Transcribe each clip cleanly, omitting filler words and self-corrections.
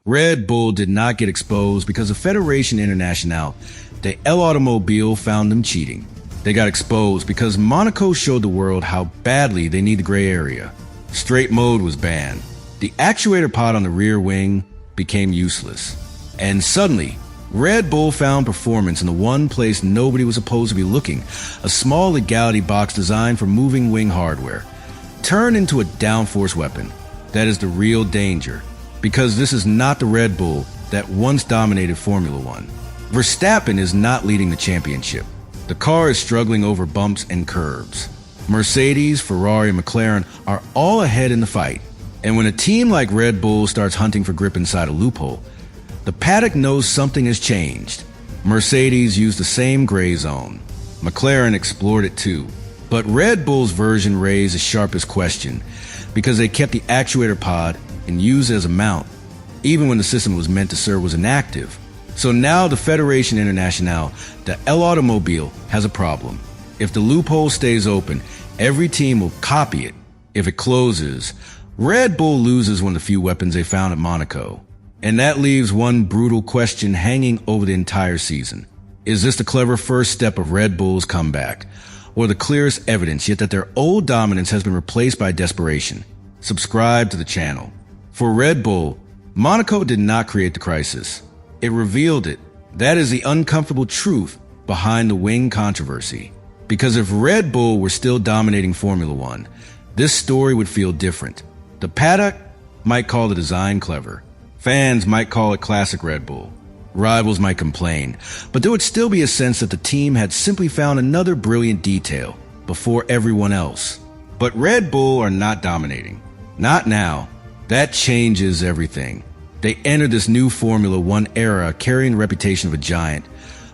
Red Bull did not get exposed because the Federation Internationale de l'Automobile found them cheating. They got exposed because Monaco showed the world how badly they need the gray area. Straight mode was banned. The actuator pod on the rear wing became useless. And suddenly, Red Bull found performance in the one place nobody was supposed to be looking, a small legality box designed for moving wing hardware, turned into a downforce weapon. That is the real danger, because this is not the Red Bull that once dominated Formula One. Verstappen is not leading the championship. The car is struggling over bumps and curbs. Mercedes, Ferrari, and McLaren are all ahead in the fight. And when a team like Red Bull starts hunting for grip inside a loophole, the paddock knows something has changed. Mercedes used the same gray zone. McLaren explored it too. But Red Bull's version raised the sharpest question because they kept the actuator pod and used it as a mount, even when the system was meant to serve was inactive. So now the Federation Internationale de l'Automobile has a problem. If the loophole stays open, every team will copy it. If it closes, Red Bull loses one of the few weapons they found at Monaco. And that leaves one brutal question hanging over the entire season. Is this the clever first step of Red Bull's comeback, or the clearest evidence yet that their old dominance has been replaced by desperation? Subscribe to the channel. For Red Bull, Monaco did not create the crisis. It revealed it. That is the uncomfortable truth behind the wing controversy. Because if Red Bull were still dominating Formula One, this story would feel different. The paddock might call the design clever. Fans might call it classic Red Bull. Rivals might complain, but there would still be a sense that the team had simply found another brilliant detail before everyone else. But Red Bull are not dominating. Not now. That changes everything. They enter this new Formula One era carrying the reputation of a giant,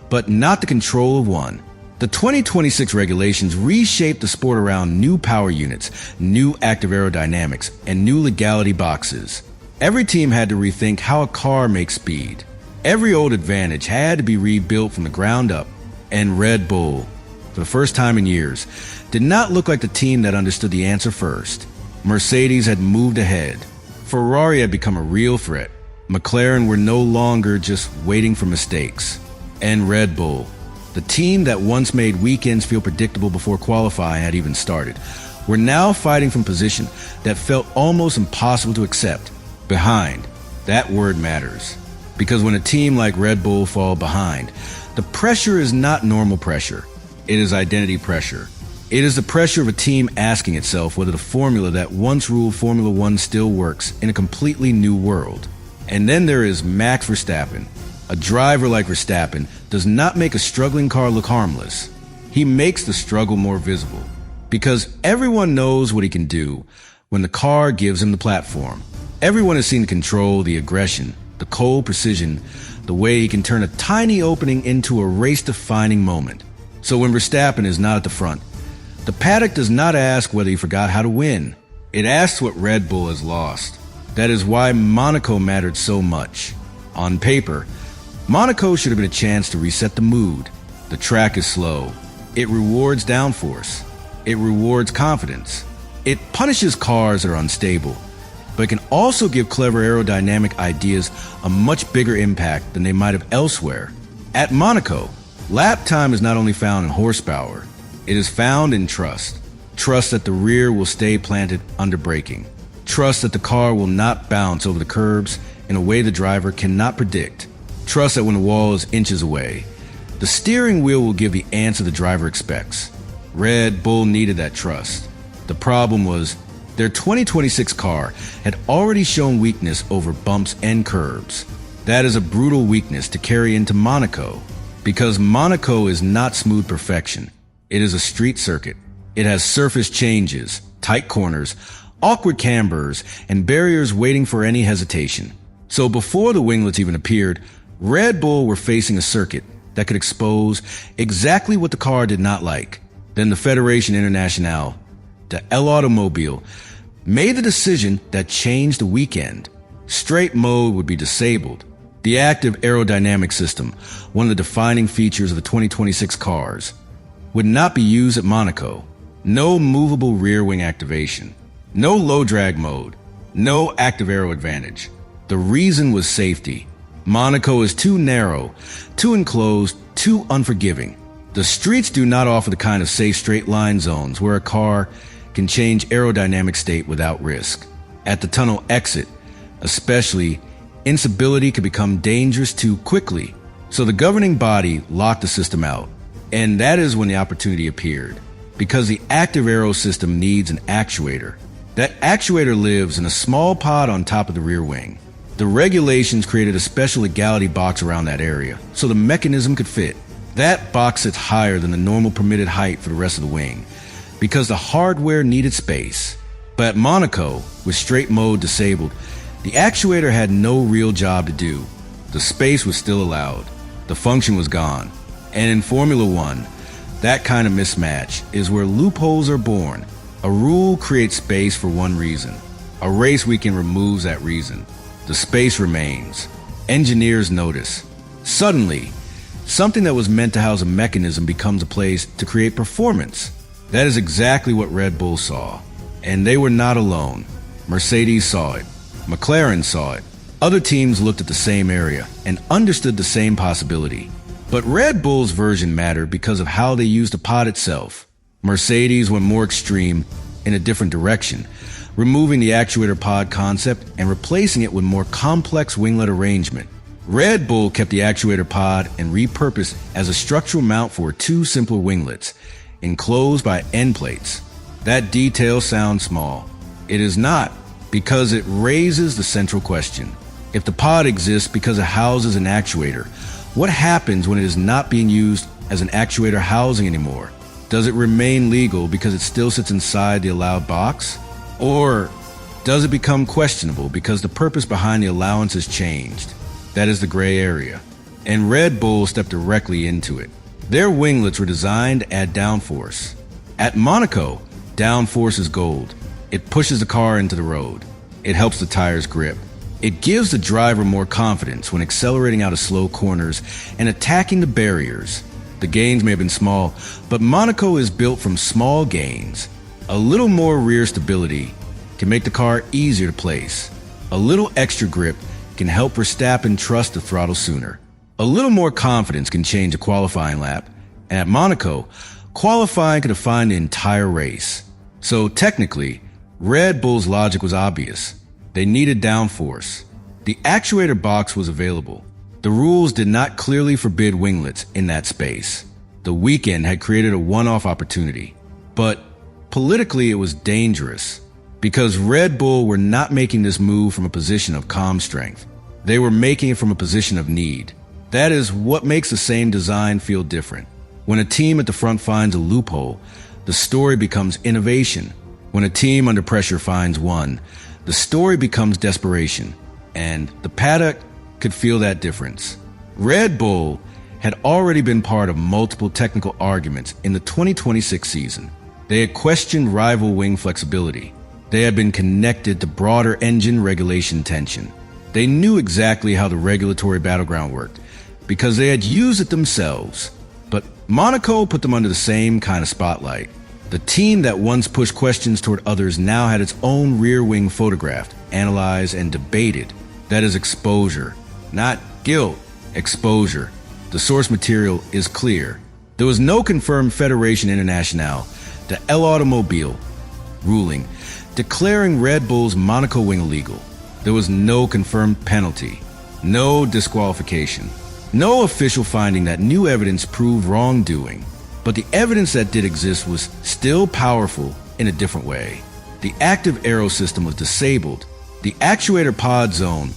but not the control of one. The 2026 regulations reshape the sport around new power units, new active aerodynamics, and new legality boxes. Every team had to rethink how a car makes speed. Every old advantage had to be rebuilt from the ground up. And Red Bull, for the first time in years, did not look like the team that understood the answer first. Mercedes had moved ahead. Ferrari had become a real threat. McLaren were no longer just waiting for mistakes. And Red Bull, the team that once made weekends feel predictable before qualifying had even started, were now fighting from a position that felt almost impossible to accept. Behind. That word matters. Because when a team like Red Bull fall behind, the pressure is not normal pressure. It is identity pressure. It is the pressure of a team asking itself whether the formula that once ruled Formula One still works in a completely new world. And then there is Max Verstappen. A driver like Verstappen does not make a struggling car look harmless. He makes the struggle more visible. Because everyone knows what he can do when the car gives him the platform. Everyone has seen the control, the aggression, the cold precision, the way he can turn a tiny opening into a race-defining moment. So when Verstappen is not at the front, the paddock does not ask whether he forgot how to win. It asks what Red Bull has lost. That is why Monaco mattered so much. On paper, Monaco should have been a chance to reset the mood. The track is slow. It rewards downforce. It rewards confidence. It punishes cars that are unstable, but it can also give clever aerodynamic ideas a much bigger impact than they might have elsewhere. At Monaco, lap time is not only found in horsepower, it is found in trust. Trust that the rear will stay planted under braking. Trust that the car will not bounce over the curbs in a way the driver cannot predict. Trust that when the wall is inches away, the steering wheel will give the answer the driver expects. Red Bull needed that trust. The problem was, their 2026 car had already shown weakness over bumps and curbs. That is a brutal weakness to carry into Monaco, because Monaco is not smooth perfection. It is a street circuit. It has surface changes, tight corners, awkward cambers, and barriers waiting for any hesitation. So before the winglets even appeared, Red Bull were facing a circuit that could expose exactly what the car did not like. Then the Federation Internationale de l'Automobile made the decision that changed the weekend. Straight mode would be disabled. The active aerodynamic system, one of the defining features of the 2026 cars, would not be used at Monaco. No movable rear wing activation. No low drag mode. No active aero advantage. The reason was safety. Monaco is too narrow, too enclosed, too unforgiving. The streets do not offer the kind of safe straight line zones where a car can change aerodynamic state without risk. At the tunnel exit, especially, instability could become dangerous too quickly. So the governing body locked the system out. And that is when the opportunity appeared. Because the active aero system needs an actuator. That actuator lives in a small pod on top of the rear wing. The regulations created a special legality box around that area, so the mechanism could fit. That box sits higher than the normal permitted height for the rest of the wing, because the hardware needed space. But at Monaco, with straight mode disabled, the actuator had no real job to do. The space was still allowed. The function was gone. And in Formula One, that kind of mismatch is where loopholes are born. A rule creates space for one reason. A race weekend removes that reason. The space remains. Engineers notice. Suddenly, something that was meant to house a mechanism becomes a place to create performance. That is exactly what Red Bull saw. And they were not alone. Mercedes saw it. McLaren saw it. Other teams looked at the same area and understood the same possibility. But Red Bull's version mattered because of how they used the pod itself. Mercedes went more extreme in a different direction, removing the actuator pod concept and replacing it with more complex winglet arrangement. Red Bull kept the actuator pod and repurposed as a structural mount for two simpler winglets, enclosed by end plates. That detail sounds small. It is not, because it raises the central question. If the pod exists because it houses an actuator, what happens when it is not being used as an actuator housing anymore? Does it remain legal because it still sits inside the allowed box? Or does it become questionable because the purpose behind the allowance has changed? That is the gray area. And Red Bull stepped directly into it. Their winglets were designed to add downforce. At Monaco, downforce is gold. It pushes the car into the road. It helps the tires grip. It gives the driver more confidence when accelerating out of slow corners and attacking the barriers. The gains may have been small, but Monaco is built from small gains. A little more rear stability can make the car easier to place. A little extra grip can help Verstappen trust the throttle sooner. A little more confidence can change a qualifying lap. And at Monaco, qualifying could define the entire race. So technically, Red Bull's logic was obvious. They needed downforce. The actuator box was available. The rules did not clearly forbid winglets in that space. The weekend had created a one-off opportunity. But politically, it was dangerous because Red Bull were not making this move from a position of calm strength. They were making it from a position of need. That is what makes the same design feel different. When a team at the front finds a loophole, the story becomes innovation. When a team under pressure finds one, the story becomes desperation. And the paddock could feel that difference. Red Bull had already been part of multiple technical arguments in the 2026 season. They had questioned rival wing flexibility. They had been connected to broader engine regulation tension. They knew exactly how the regulatory battleground worked because they had used it themselves. But Monaco put them under the same kind of spotlight. The team that once pushed questions toward others now had its own rear wing photographed, analyzed, and debated. That is exposure. Not guilt, exposure. The source material is clear. There was no confirmed Fédération Internationale de l'Automobile ruling declaring Red Bull's Monaco wing illegal. There was no confirmed penalty, no disqualification, no official finding that new evidence proved wrongdoing. But the evidence that did exist was still powerful in a different way. The active aero system was disabled. The actuator pod zone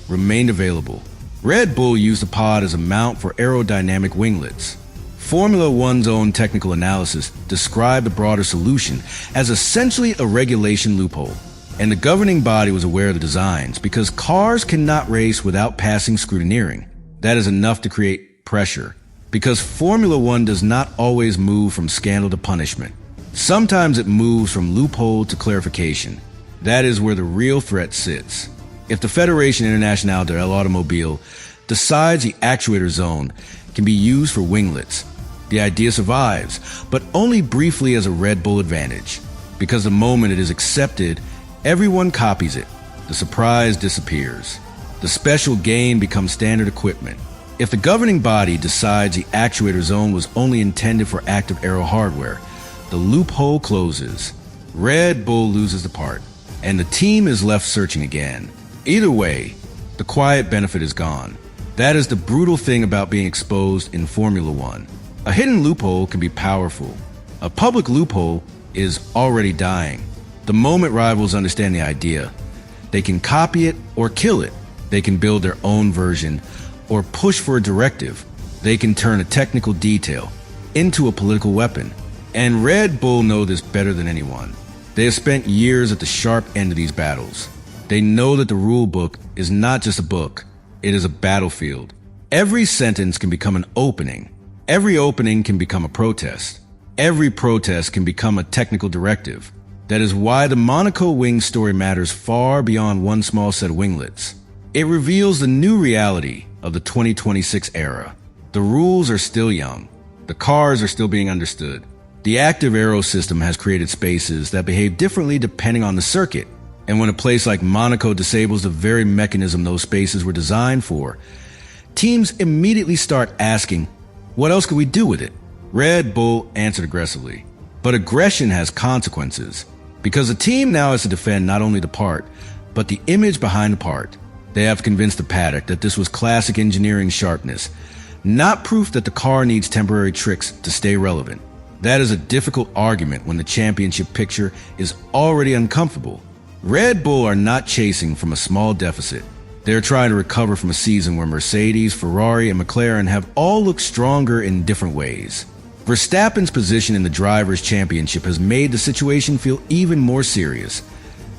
remained available. Red Bull used the pod as a mount for aerodynamic winglets. Formula One's own technical analysis described the broader solution as essentially a regulation loophole. And the governing body was aware of the designs because cars cannot race without passing scrutineering. That is enough to create pressure. Because Formula One does not always move from scandal to punishment. Sometimes it moves from loophole to clarification. That is where the real threat sits. If the Fédération Internationale de l'Automobile decides the actuator zone can be used for winglets, the idea survives, but only briefly as a Red Bull advantage. Because the moment it is accepted, everyone copies it. The surprise disappears. The special gain becomes standard equipment. If the governing body decides the actuator zone was only intended for active aero hardware, the loophole closes. Red Bull loses the part, and the team is left searching again. Either way, the quiet benefit is gone. That is the brutal thing about being exposed in Formula One. A hidden loophole can be powerful. A public loophole is already dying. The moment rivals understand the idea, they can copy it or kill it. They can build their own version or push for a directive. They can turn a technical detail into a political weapon. And Red Bull know this better than anyone. They have spent years at the sharp end of these battles. They know that the rule book is not just a book, it is a battlefield. Every sentence can become an opening. Every opening can become a protest. Every protest can become a technical directive. That is why the Monaco wing story matters far beyond one small set of winglets. It reveals the new reality of the 2026 era. The rules are still young. The cars are still being understood. The active aero system has created spaces that behave differently depending on the circuit. And when a place like Monaco disables the very mechanism those spaces were designed for, teams immediately start asking, what else could we do with it? Red Bull answered aggressively. But aggression has consequences, because the team now has to defend not only the part, but the image behind the part. They have convinced the paddock that this was classic engineering sharpness, not proof that the car needs temporary tricks to stay relevant. That is a difficult argument when the championship picture is already uncomfortable. Red Bull are not chasing from a small deficit. They're trying to recover from a season where Mercedes, Ferrari, and McLaren have all looked stronger in different ways. Verstappen's position in the Drivers' Championship has made the situation feel even more serious,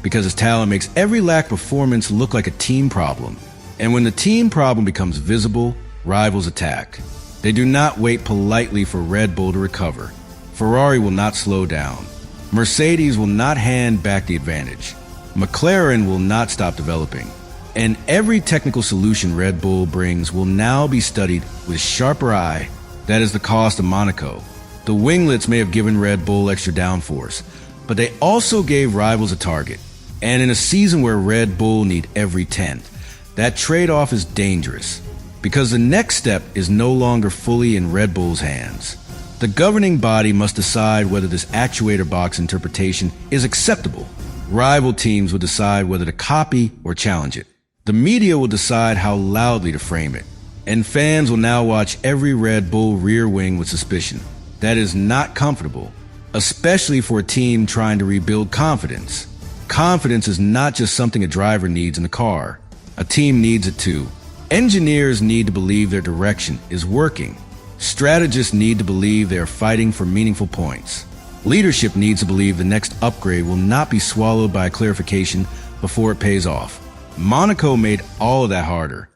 because his talent makes every lack performance look like a team problem. And when the team problem becomes visible, rivals attack. They do not wait politely for Red Bull to recover. Ferrari will not slow down. Mercedes will not hand back the advantage. McLaren will not stop developing. And every technical solution Red Bull brings will now be studied with sharper eye. That is the cost of Monaco. The winglets may have given Red Bull extra downforce, but they also gave rivals a target. And in a season where Red Bull need every tenth, that trade-off is dangerous, because the next step is no longer fully in Red Bull's hands. The governing body must decide whether this actuator box interpretation is acceptable. Rival teams will decide whether to copy or challenge it. The media will decide how loudly to frame it. And fans will now watch every Red Bull rear wing with suspicion. That is not comfortable, especially for a team trying to rebuild confidence. Confidence is not just something a driver needs in the car. A team needs it too. Engineers need to believe their direction is working. Strategists need to believe they are fighting for meaningful points. Leadership needs to believe the next upgrade will not be swallowed by a clarification before it pays off. Monaco made all of that harder.